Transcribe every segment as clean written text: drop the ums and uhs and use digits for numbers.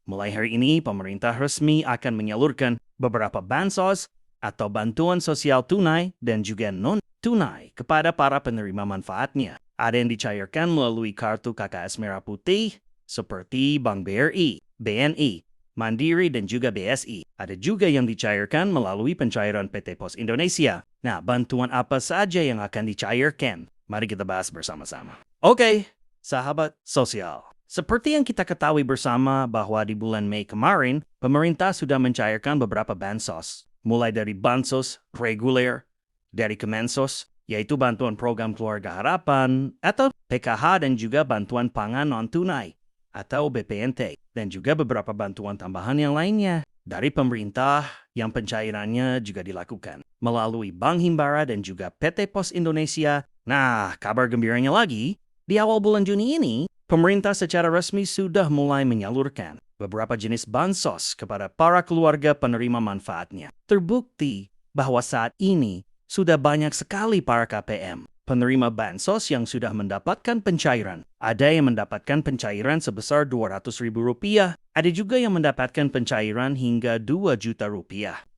Mulai hari ini, pemerintah resmi akan menyalurkan beberapa bansos atau bantuan sosial tunai dan juga non-tunai kepada para penerima manfaatnya. Ada yang dicairkan melalui kartu KKS Merah Putih seperti Bank BRI, BNI, Mandiri, dan juga BSI. Ada juga yang dicairkan melalui pencairan PT Pos Indonesia. Nah, bantuan apa saja yang akan dicairkan? Mari kita bahas bersama-sama. Oke, sahabat sosial. Seperti yang kita ketahui bersama bahwa di bulan Mei kemarin, pemerintah sudah mencairkan beberapa bansos. Mulai dari bansos reguler, dari Kemensos, yaitu bantuan program keluarga harapan, atau PKH, dan juga bantuan pangan non-tunai, atau BPNT, dan juga beberapa bantuan tambahan yang lainnya dari pemerintah yang pencairannya juga dilakukan melalui Bank Himbara dan juga PT Pos Indonesia. Nah, kabar gembiranya lagi, di awal bulan Juni ini, pemerintah secara resmi sudah mulai menyalurkan beberapa jenis bansos kepada para keluarga penerima manfaatnya. Terbukti bahwa saat ini sudah banyak sekali para KPM penerima bansos yang sudah mendapatkan pencairan. Ada yang mendapatkan pencairan sebesar Rp200.000. Ada juga yang mendapatkan pencairan hingga Rp2 juta.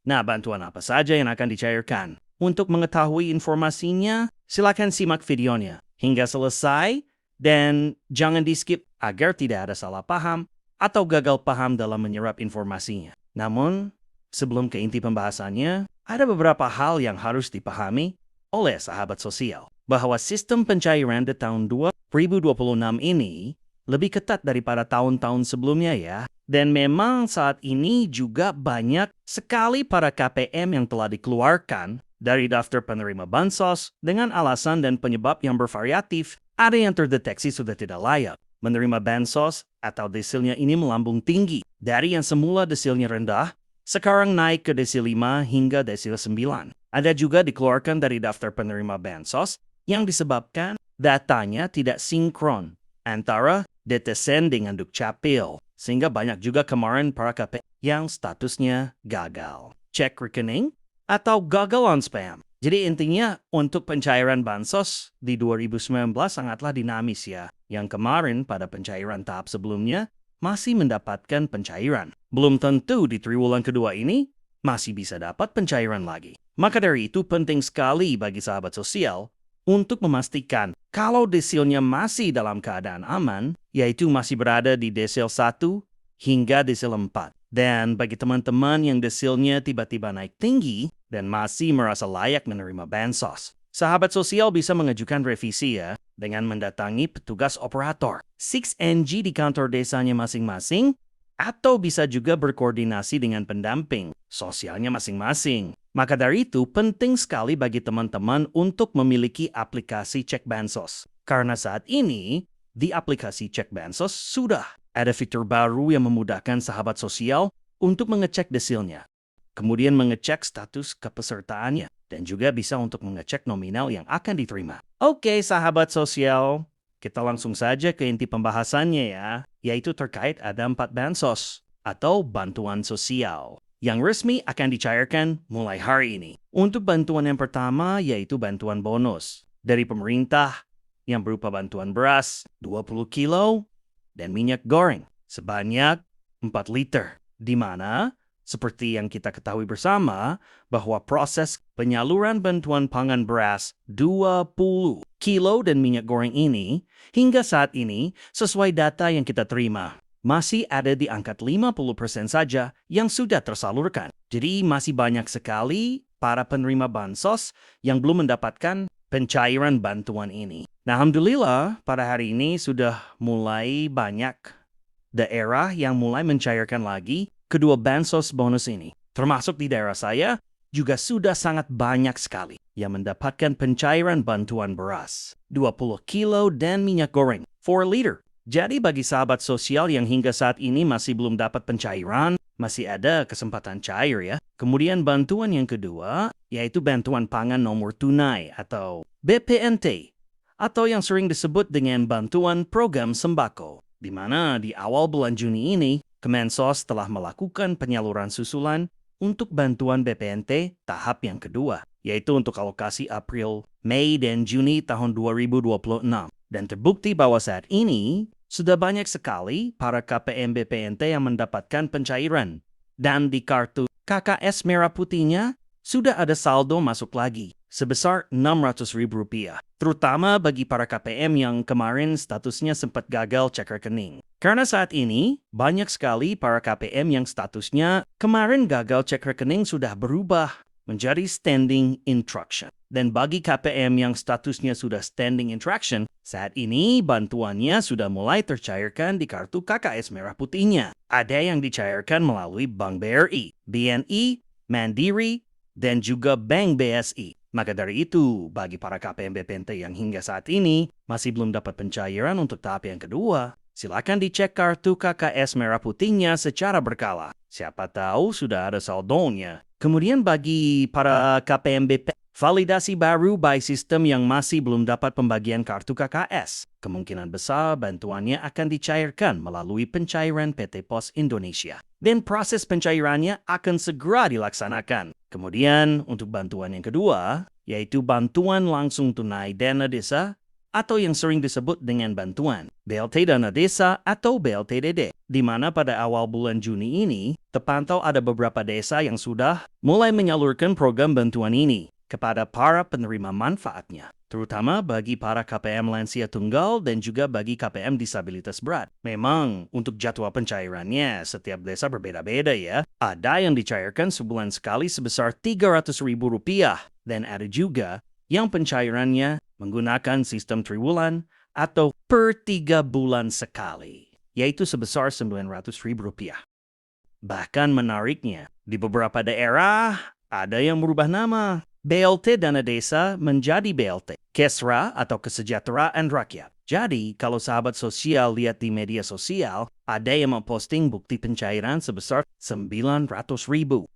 Nah, bantuan apa saja yang akan dicairkan? Untuk mengetahui informasinya, silakan simak videonya hingga selesai dan jangan di-skip agar tidak ada salah paham atau gagal paham dalam menyerap informasinya. Namun, sebelum ke inti pembahasannya, ada beberapa hal yang harus dipahami oleh sahabat sosial, bahwa sistem pencairan di tahun 2026 ini lebih ketat daripada tahun-tahun sebelumnya ya. Dan memang saat ini juga banyak sekali para KPM yang telah dikeluarkan dari daftar penerima bansos dengan alasan dan penyebab yang bervariatif. Ada yang terdeteksi sudah tidak layak menerima bansos atau desilnya ini melambung tinggi. Dari yang semula desilnya rendah, sekarang naik ke desil 5 hingga desil 9. Ada juga dikeluarkan dari daftar penerima bansos yang disebabkan datanya tidak sinkron antara DTSEN dengan Dukcapil. Sehingga banyak juga kemarin para KPM yang statusnya gagal. Cek rekening atau gagal on spam. Jadi intinya untuk pencairan bansos di 2019 sangatlah dinamis ya. Yang kemarin pada pencairan tahap sebelumnya masih mendapatkan pencairan. Belum tentu di triwulan kedua ini masih bisa dapat pencairan lagi. Maka dari itu penting sekali bagi sahabat sosial untuk memastikan kalau desilnya masih dalam keadaan aman, yaitu masih berada di desil 1 hingga desil 4. Dan bagi teman-teman yang desilnya tiba-tiba naik tinggi dan masih merasa layak menerima bansos, sahabat sosial bisa mengajukan revisi ya dengan mendatangi petugas operator 6NG di kantor desanya masing-masing, atau bisa juga berkoordinasi dengan pendamping sosialnya masing-masing. Maka dari itu, penting sekali bagi teman-teman untuk memiliki aplikasi Cek Bansos. Karena saat ini, di aplikasi Cek Bansos sudah ada fitur baru yang memudahkan sahabat sosial untuk mengecek desilnya. Kemudian mengecek status kepesertaannya. Dan juga bisa untuk mengecek nominal yang akan diterima. Oke, sahabat sosial, kita langsung saja ke inti pembahasannya ya, yaitu terkait ada 4 bansos atau bantuan sosial yang resmi akan dicairkan mulai hari ini. Untuk bantuan yang pertama yaitu bantuan bonus dari pemerintah yang berupa bantuan beras 20 kilo dan minyak goreng sebanyak 4 liter. Di mana, seperti yang kita ketahui bersama, bahwa proses penyaluran bantuan pangan beras 20 kilo dan minyak goreng ini hingga saat ini sesuai data yang kita terima masih ada di angka 50% saja yang sudah tersalurkan. Jadi masih banyak sekali para penerima bansos yang belum mendapatkan pencairan bantuan ini. Nah, alhamdulillah pada hari ini sudah mulai banyak daerah yang mulai mencairkan lagi kedua bansos bonus ini. Termasuk di daerah saya juga sudah sangat banyak sekali yang mendapatkan pencairan bantuan beras 20 kilo dan minyak goreng 4 liter. Jadi bagi sahabat sosial yang hingga saat ini masih belum dapat pencairan, masih ada kesempatan cair ya. Kemudian bantuan yang kedua, yaitu bantuan pangan nomor tunai atau BPNT, atau yang sering disebut dengan bantuan program sembako. Di mana di awal bulan Juni ini, Kemensos telah melakukan penyaluran susulan untuk bantuan BPNT tahap yang kedua, yaitu untuk alokasi April, Mei, dan Juni tahun 2026. Dan terbukti bahwa saat ini, sudah banyak sekali para KPM BPNT yang mendapatkan pencairan. Dan di kartu KKS merah putihnya, sudah ada saldo masuk lagi sebesar Rp600.000, terutama bagi para KPM yang kemarin statusnya sempat gagal cek rekening. Karena saat ini, banyak sekali para KPM yang statusnya kemarin gagal cek rekening sudah berubah menjadi standing instruction. Dan bagi KPM yang statusnya sudah standing instruction, saat ini bantuannya sudah mulai tercairkan di kartu KKS merah putihnya. Ada yang dicairkan melalui Bank BRI, BNI, Mandiri, dan juga Bank BSI. Maka dari itu, bagi para KPM BPNT yang hingga saat ini masih belum dapat pencairan untuk tahap yang kedua, silakan dicek kartu KKS merah putihnya secara berkala. Siapa tahu sudah ada saldonya. Kemudian bagi para KPM BP, validasi baru by sistem yang masih belum dapat pembagian kartu KKS. Kemungkinan besar bantuannya akan dicairkan melalui pencairan PT Pos Indonesia. Dan proses pencairannya akan segera dilaksanakan. Kemudian untuk bantuan yang kedua, yaitu bantuan langsung tunai dana desa atau yang sering disebut dengan bantuan BLT Dana Desa atau BLTDD, di mana pada awal bulan Juni ini terpantau ada beberapa desa yang sudah mulai menyalurkan program bantuan ini kepada para penerima manfaatnya, terutama bagi para KPM lansia tunggal dan juga bagi KPM disabilitas berat. Memang untuk jadwal pencairannya setiap desa berbeda-beda ya. Ada yang dicairkan sebulan sekali sebesar Rp300.000 dan ada juga yang pencairannya menggunakan sistem triwulan atau per 3 bulan sekali, yaitu sebesar Rp900.000. Bahkan menariknya, di beberapa daerah ada yang merubah nama. BLT Dana Desa menjadi BLT Kesra atau Kesejahteraan Rakyat. Jadi, kalau sahabat sosial lihat di media sosial, ada yang memposting bukti pencairan sebesar Rp900.000.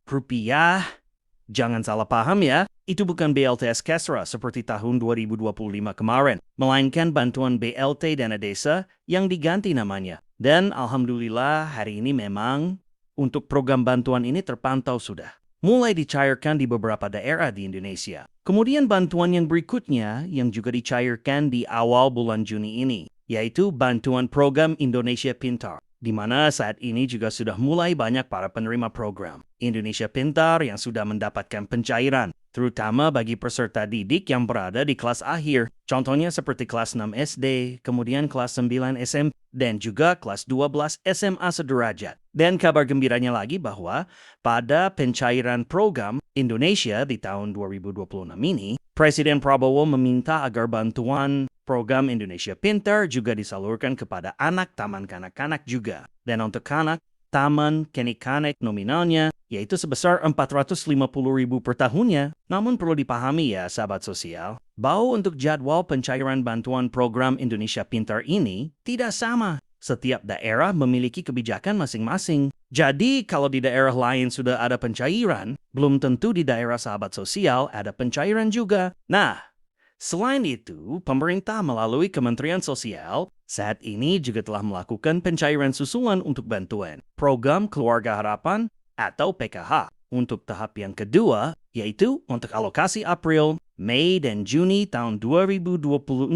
Jangan salah paham ya, itu bukan BLTS Kesra seperti tahun 2025 kemarin, melainkan bantuan BLT Dana Desa yang diganti namanya. Dan alhamdulillah hari ini memang untuk program bantuan ini terpantau sudah mulai dicairkan di beberapa daerah di Indonesia. Kemudian bantuan yang berikutnya yang juga dicairkan di awal bulan Juni ini, yaitu bantuan program Indonesia Pintar, di mana saat ini juga sudah mulai banyak para penerima program Indonesia Pintar yang sudah mendapatkan pencairan, terutama bagi peserta didik yang berada di kelas akhir. Contohnya seperti kelas 6 SD, kemudian kelas 9 SMP, dan juga kelas 12 SMA sederajat. Dan kabar gembiranya lagi bahwa pada pencairan program Indonesia di tahun 2026 ini, Presiden Prabowo meminta agar bantuan program Indonesia Pintar juga disalurkan kepada anak taman kanak-kanak juga. Dan untuk anak taman kanak-kanak nominalnya yaitu sebesar Rp450.000 per tahunnya. Namun perlu dipahami ya sahabat sosial, bahwa untuk jadwal pencairan bantuan program Indonesia Pintar ini tidak sama. Setiap daerah memiliki kebijakan masing-masing. Jadi kalau di daerah lain sudah ada pencairan, belum tentu di daerah sahabat sosial ada pencairan juga. Nah, selain itu, pemerintah melalui Kementerian Sosial saat ini juga telah melakukan pencairan susulan untuk bantuan program Keluarga Harapan atau PKH untuk tahap yang kedua, yaitu untuk alokasi April, Mei, dan Juni tahun 2026.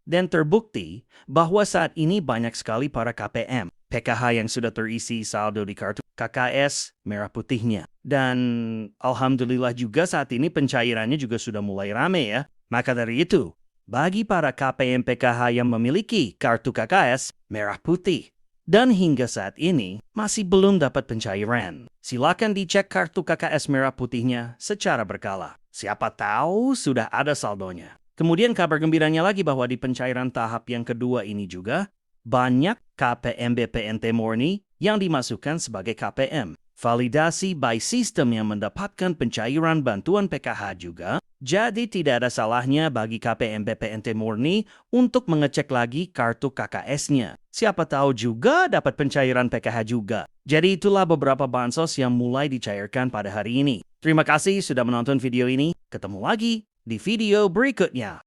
Dan terbukti bahwa saat ini banyak sekali para KPM PKH yang sudah terisi saldo di kartu KKS merah putihnya. Dan alhamdulillah juga saat ini pencairannya juga sudah mulai rame ya. Maka dari itu, bagi para KPM PKH yang memiliki kartu KKS merah putih dan hingga saat ini masih belum dapat pencairan, silakan dicek kartu KKS merah putihnya secara berkala. Siapa tahu sudah ada saldonya. Kemudian kabar gembiranya lagi bahwa di pencairan tahap yang kedua ini juga, banyak KPM BPNT murni yang dimasukkan sebagai KPM validasi by system yang mendapatkan pencairan bantuan PKH juga. Jadi tidak ada salahnya bagi KPM BPNT murni untuk mengecek lagi kartu KKS-nya. Siapa tahu juga dapat pencairan PKH juga. Jadi itulah beberapa bansos yang mulai dicairkan pada hari ini. Terima kasih sudah menonton video ini. Ketemu lagi di video berikutnya.